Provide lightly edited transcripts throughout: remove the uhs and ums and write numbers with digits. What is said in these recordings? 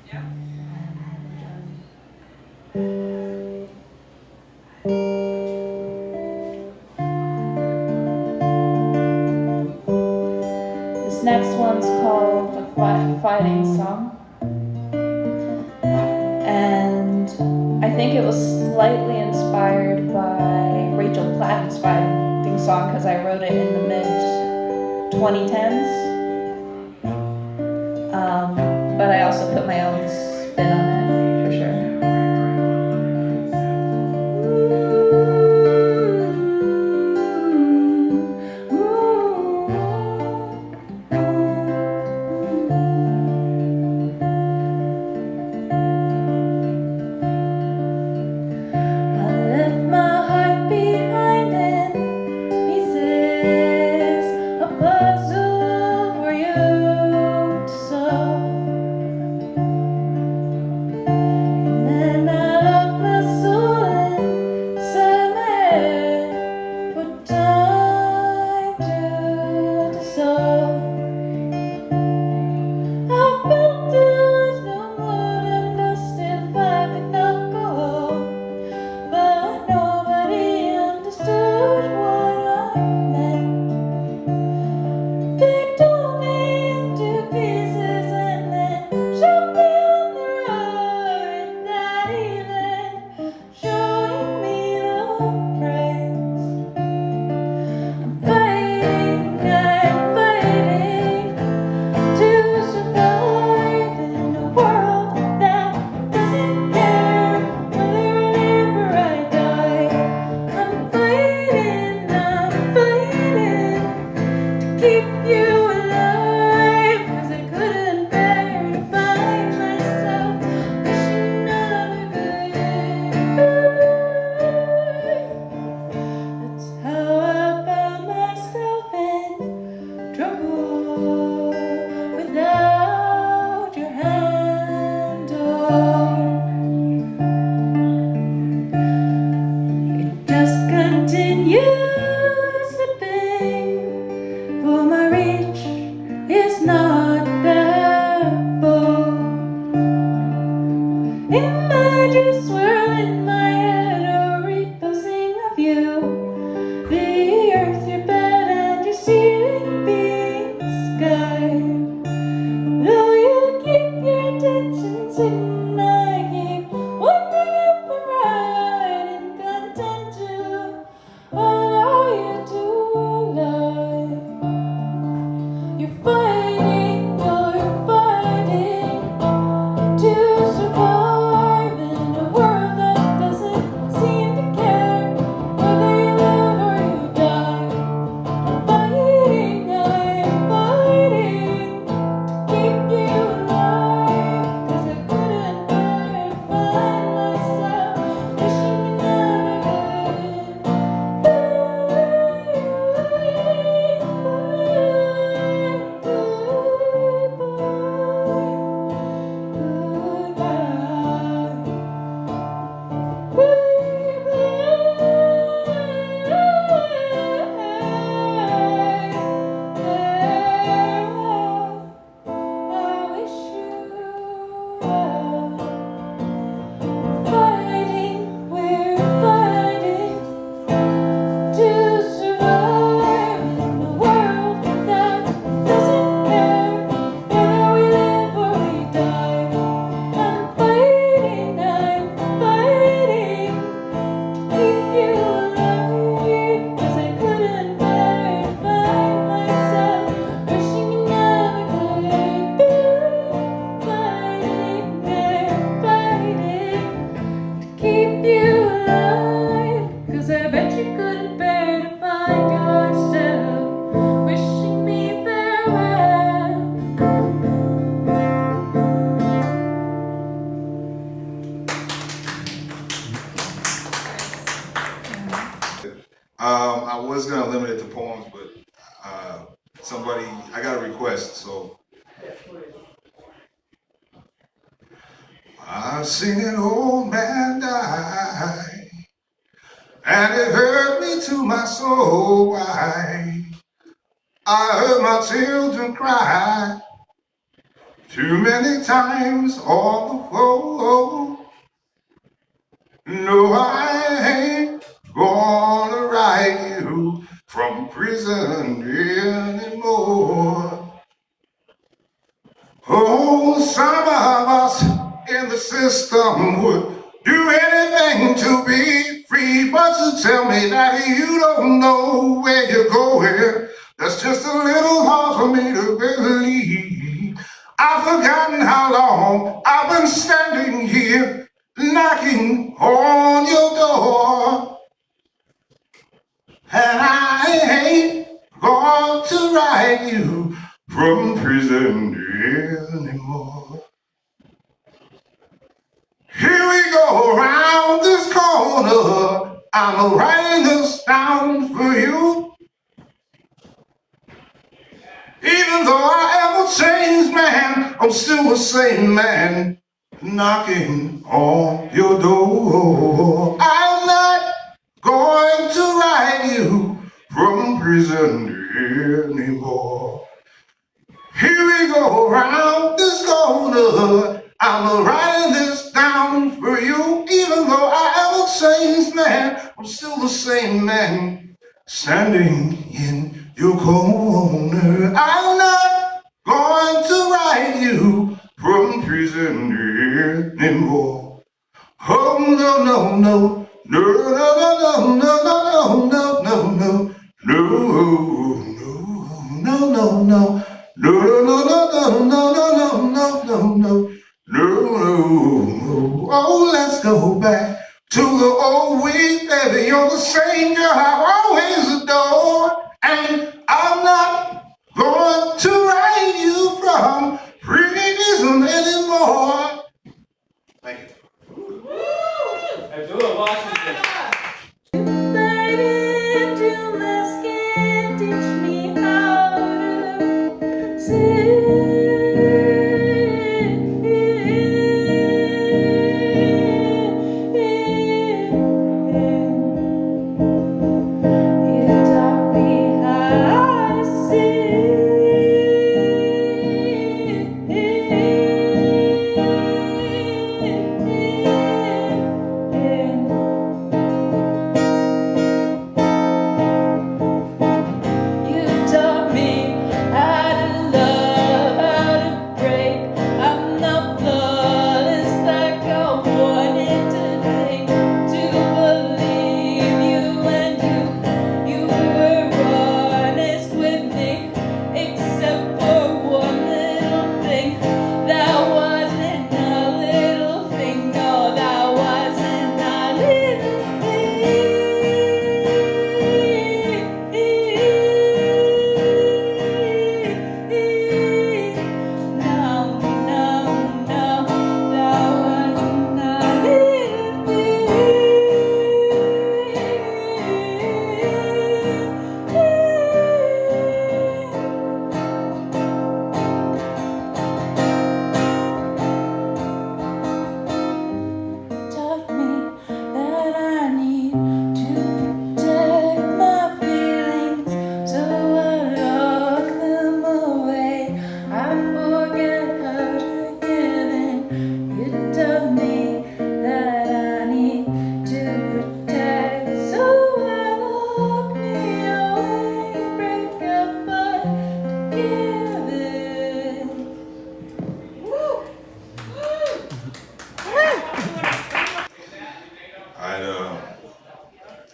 This next one's called The Fighting Song. And I think it was slightly inspired by Rachel Platt's Fighting Song because I wrote it in the mid-2010s. But I also put my own spin on it, for sure. I was gonna limit it to poems, but I got a request, so. I seen an old man die, and it hurt me to my soul. I heard my children cry, too many times on the phone. No, I ain't gonna write you from prison anymore. Oh, some of us in the system would do anything to be free, but you tell me that you don't know where you're going. That's just a little hard for me to believe. I've forgotten how long I've been standing here knocking on your door, and I ain't going to write you from prison anymore. Here we go around this corner. I'm writing this down for you. Even though I ever changed, man, I'm still the same man knocking on your door. I'm not going to write you from prison anymore. Here we go around this corner. I'm writing this down for you. Even though I ever changed, man, I'm still the same man standing in your corner. I'm not going to write you from prison anymore. Oh no no no no no no no no no no no no no no no no. No, no, no, no, no, no, no, no, no, no. Oh, let's go back to the old way, baby. You're the same girl I've always adored, and I'm not going to write you from prison anymore. Thank you. Abdullah Washington.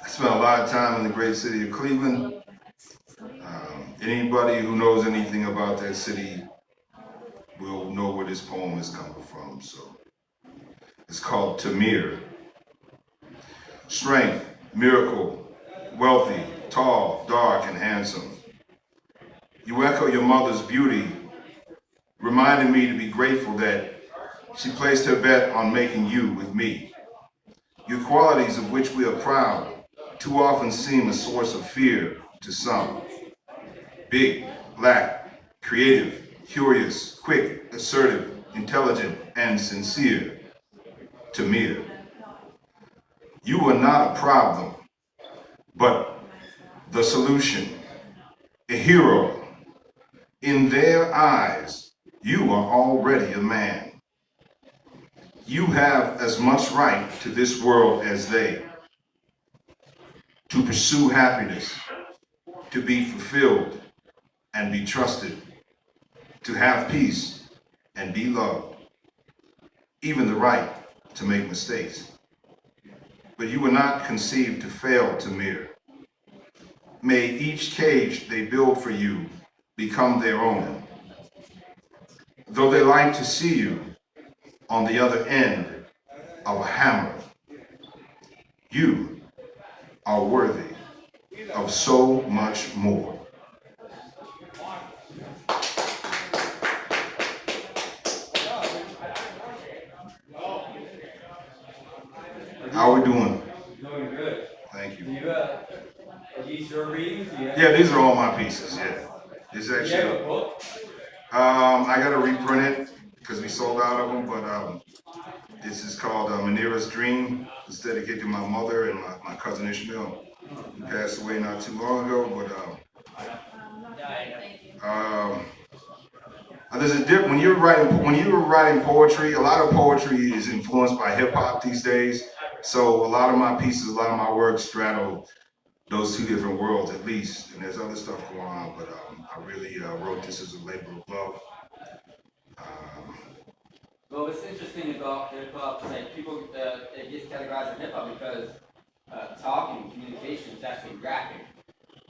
I spent a lot of time in the great city of Cleveland. Anybody who knows anything about that city will know where this poem is coming from. So it's called N.E.A.R. Strength, miracle, wealthy, tall, dark, and handsome. You echo your mother's beauty, reminding me to be grateful that she placed her bet on making you with me. Your qualities of which we are proud too often seem a source of fear to some. Big, black, creative, curious, quick, assertive, intelligent, and sincere. N.E.A.R. You are not a problem, but the solution. A hero. In their eyes, You are already a man. You have as much right to this world as they. To pursue happiness, to be fulfilled and be trusted, to have peace and be loved, even the right to make mistakes. But you were not conceived to fail to mirror. May each cage they build for you become their own. Though they like to see you on the other end of a hammer, you are worthy of so much more. How are we doing? Doing good. Thank you. Are these your readings? Yeah, these are all my pieces, yeah. It's Do you actually, have a book? I gotta reprint it because we sold out of them, but this is called N.E.A.R's Dream. It's dedicated to my mother and my cousin Ishmael, who passed away not too long ago, but there's a when you're writing poetry, a lot of poetry is influenced by hip hop these days. So a lot of my pieces, a lot of my work straddle those two different worlds at least. And there's other stuff going on, but I really wrote this as a labor of love. Well, what's interesting about hip hop is like people it gets categorized as hip hop because talking, communication is actually rapping.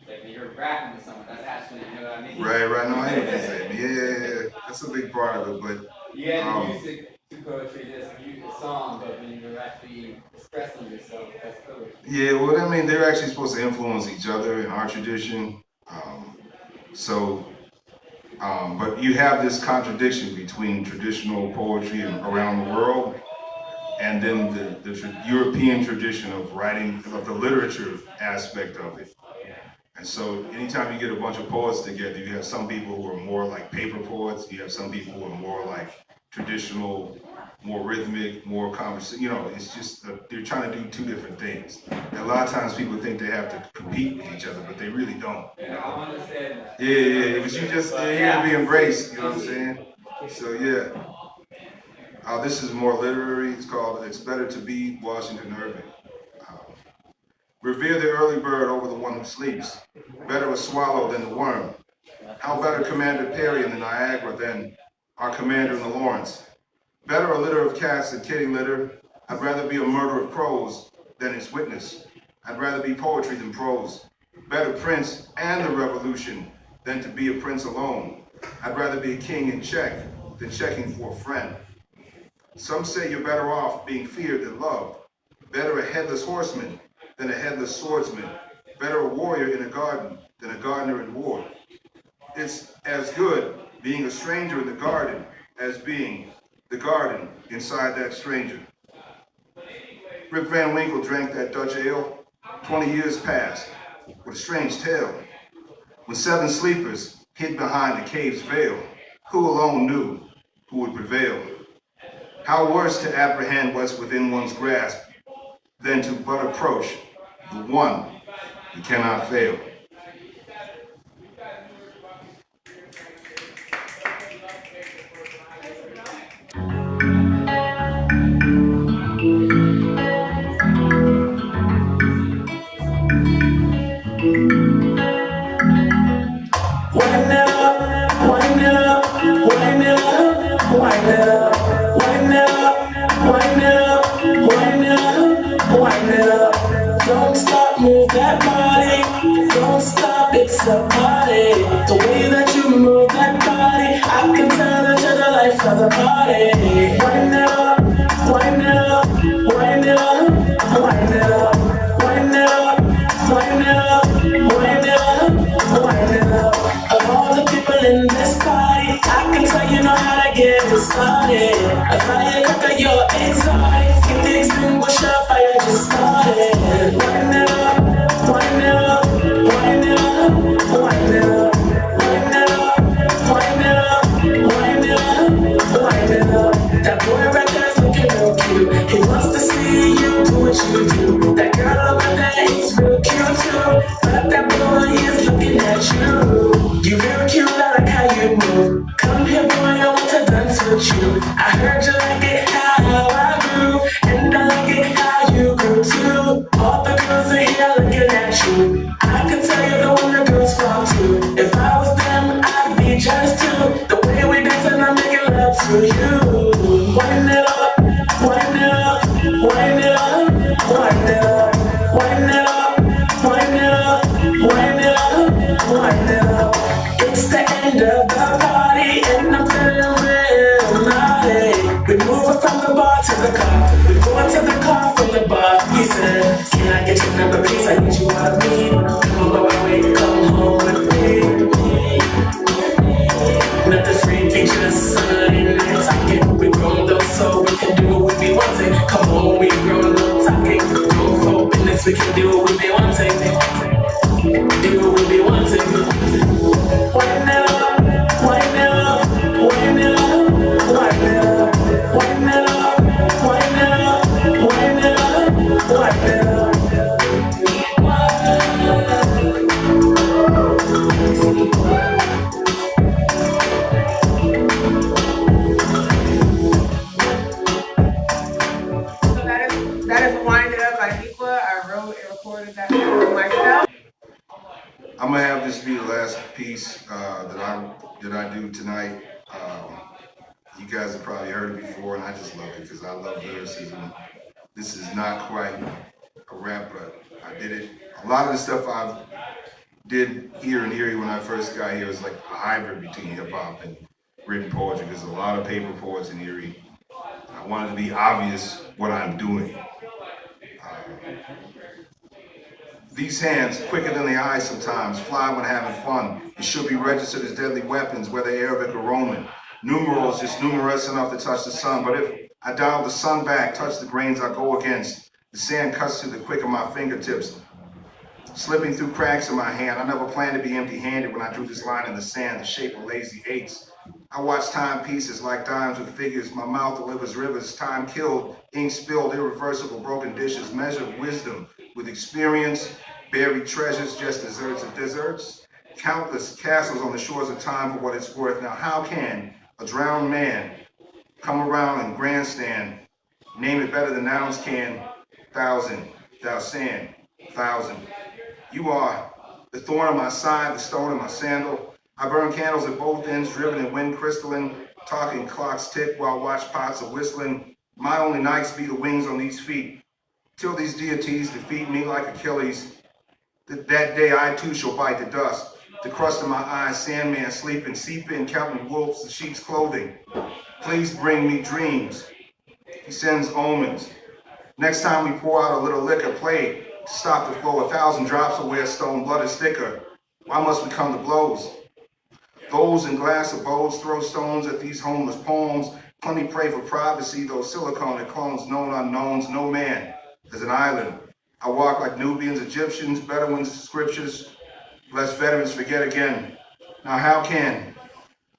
Like when you're rapping with someone, that's actually, you know what I mean? Right. No, I hear what you're saying. Yeah. That's a big part of it, but You add music to poetry, just a song, but when you're actually expressing yourself, that's poetry. yeah, well, I mean, they're actually supposed to influence each other in our tradition. But you have this contradiction between traditional poetry around the world and then the European tradition of writing, of the literature aspect of it. And so anytime you get a bunch of poets together, you have some people who are more like paper poets, you have some people who are more like traditional, more rhythmic, more conversation. You know, it's just, they're trying to do two different things. And a lot of times people think they have to compete with each other, but they really don't. You know? I understand. Yeah, but you just, you gotta be embraced, you know what I'm saying? So yeah. This is more literary. It's called It's Better to Be Washington Irving. Revere the early bird over the one who sleeps. Better a swallow than the worm. How better Commander Perry in the Niagara than our commander in the Lawrence. Better a litter of cats than kitty litter. I'd rather be a murder of crows than its witness. I'd rather be poetry than prose. Better prince and the revolution than to be a prince alone. I'd rather be a king in check than checking for a friend. Some say you're better off being feared than loved. Better a headless horseman than a headless swordsman. Better a warrior in a garden than a gardener in war. It's as good being a stranger in the garden as being the garden inside that stranger. Rip Van Winkle drank that Dutch ale. 20 years passed with a strange tale. When 7 sleepers hid behind the cave's veil, who alone knew who would prevail? How worse to apprehend what's within one's grasp than to but approach the one who cannot fail. Don't stop, move that body. Don't stop, it's a party. The way that you move that body, I can tell that you're the life of the party. Wind it up, wind it up, wind it up, wind it up, wind it up, wind it up, wind it up, wind it up. Of all the people in this party, I can tell you know how to get it started. A firecracker, you're exotic. Get the extinguisher, fire just started. Wind it up, wind it up, wind it up, wind it up, wind it up, wind it up, wind it up, wind it up. That boy right there's looking real cute. He wants to see you do what you do. That girl over there is real cute too. But that boy is looking at you. You real cute, I like how you move. Come here, boy, I want from the bar to the car. We going to the car from the bar. He said, can I get your number, please? I need you out of me. Come on, my way, come home with me. Nothing freaky, just sitting and talking. We grown though, so we can do what we be wanting. Come on, we grown up talking. Grown for business, we can do what we be wanting. Do what we be wanting. Why now? Why now? Why now? Why now? Why now? Why now? Why now? Why now? That is Wind It Up by NEQUIA. I wrote and recorded that song myself. I'm gonna have this be the last piece that I do tonight. You guys have probably heard it before, and I just love it because I love lyricism. This is not quite a rap, but I did it. A lot of the stuff I did here in Erie when I first got here was like a hybrid between hip hop and written poetry. There's a lot of paper poets in Erie. I wanted to be obvious what I'm doing. These hands, quicker than the eye sometimes, fly when having fun. It should be registered as deadly weapons, whether Arabic or Roman. Numerals just numerous enough to touch the sun, but if I dial the sun back, touch the grains I go against, the sand cuts through the quick of my fingertips, slipping through cracks in my hand. I never planned to be empty-handed when I drew this line in the sand, the shape of lazy eights. I watch timepieces like dimes with figures. My mouth delivers rivers, time killed, ink spilled, irreversible broken dishes, measured wisdom with experience, buried treasures, just desserts of desserts. Countless castles on the shores of time for what it's worth. Now how can a drowned man come around and grandstand, name it better than nouns can? Thousand, thou sand, thousand. You are the thorn on my side, the stone in my sandal. I burn candles at both ends, driven in wind crystalline, talking clocks tick while watch pots are whistling. My only nights be the wings on these feet, till these deities defeat me like Achilles. That day I too shall bite the dust, the crust in my eyes, sandman sleeping, seep in, counting wolves, the sheep's clothing. Please bring me dreams. He sends omens. Next time we pour out a little liquor, play to stop the flow. 1,000 drops of where stone blood is thicker. Why must we come to blows? Those in glass abodes throw stones at these homeless poems. Plenty pray for privacy, those silicone and clones, known unknowns. No man is an island. I walk like Nubians, Egyptians, Bedouins, scriptures, lest veterans forget again. Now how can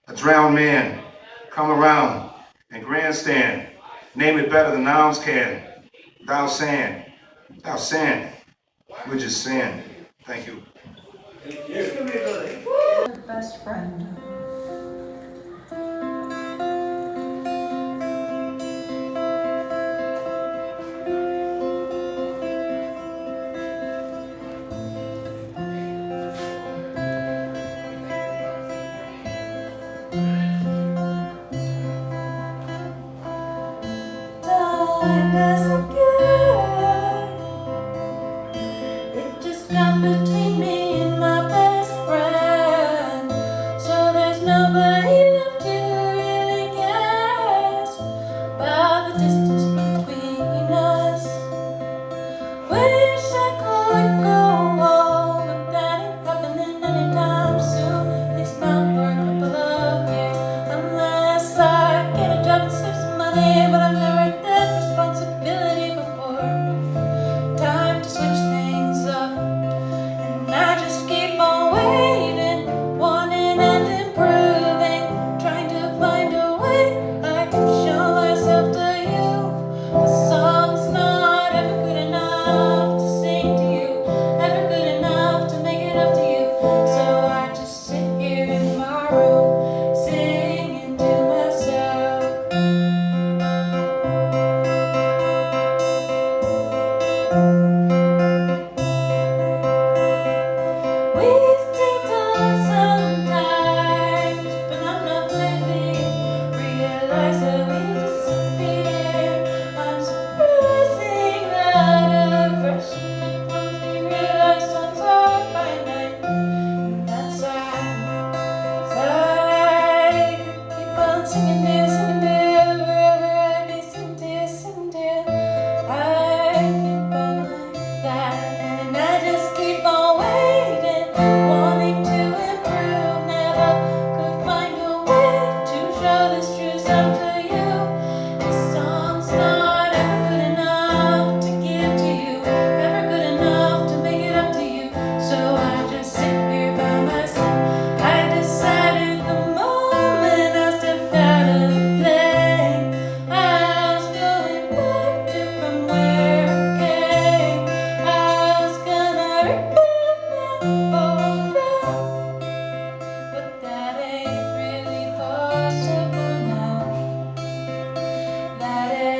a drowned man come around and grandstand? Name it better than nouns can. Thou sand, we're just sand. Thank you. Best friend. Time doesn't care. It just got between me and my best friend. So there's nobody left who really cares about the distance between us. Wish I could go home, but that ain't happening anytime soon. At least not for a couple of years, unless I get a job and save some money. But I've never had that responsibility before. Time to switch things up, and I just keep on waiting, wanting and improving, trying to find a way I can show myself to you. The song's not ever good enough to sing to you, ever good enough to make it up to you. So I just sit here in my room, singing to myself.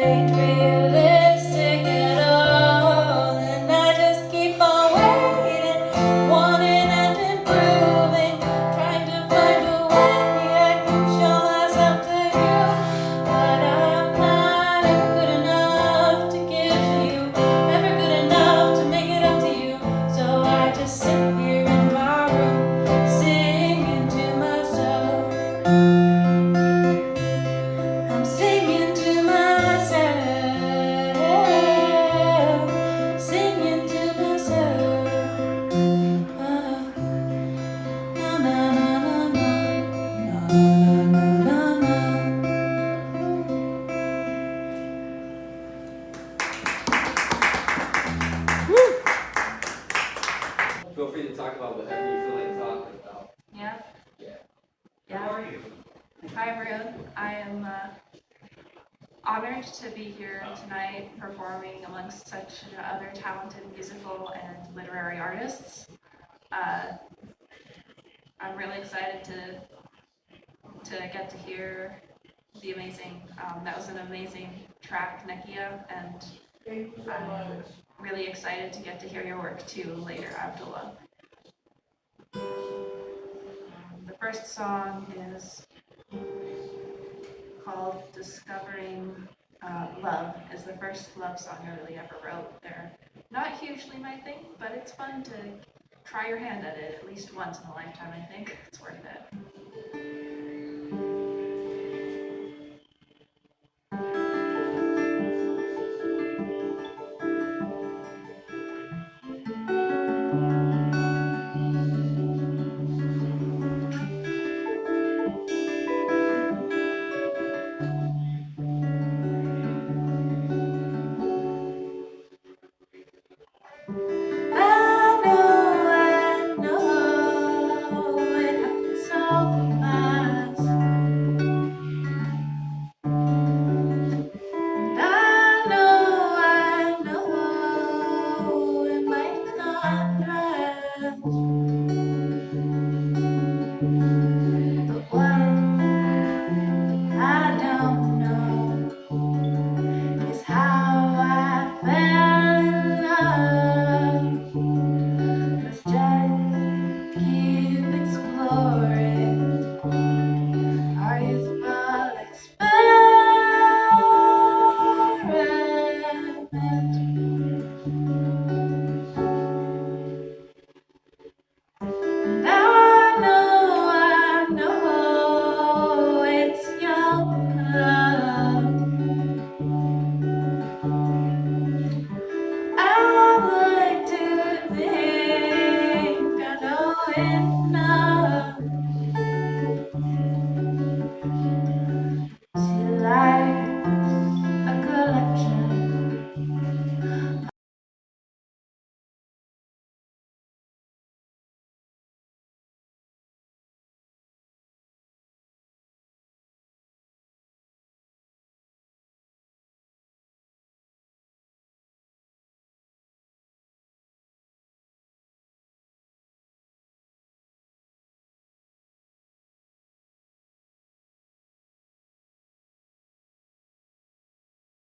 ain't realistic at all, and I just keep on waiting, wanting and improving, trying to find a way I can show myself to you. But I'm not ever good enough to give to you, never good enough to make it up to you. So I just sit here in my room, singing to myself. I'm singing to myself, singing to myself. Na na na na na, na na na na. Feel free to talk about whatever you feel like talking about. Yeah. Yeah. Yeah. How are you? Hi, Rune. I am honored to be here tonight performing amongst such other talented musical and literary artists. I'm really excited to get to hear the amazing, that was an amazing track, Nequia, and I'm really excited to get to hear your work too later, Abdullah. The first song is called Discovering Love. Is the first love song I really ever wrote. They're not hugely my thing, but it's fun to try your hand at it at least once in a lifetime, I think. It's worth it.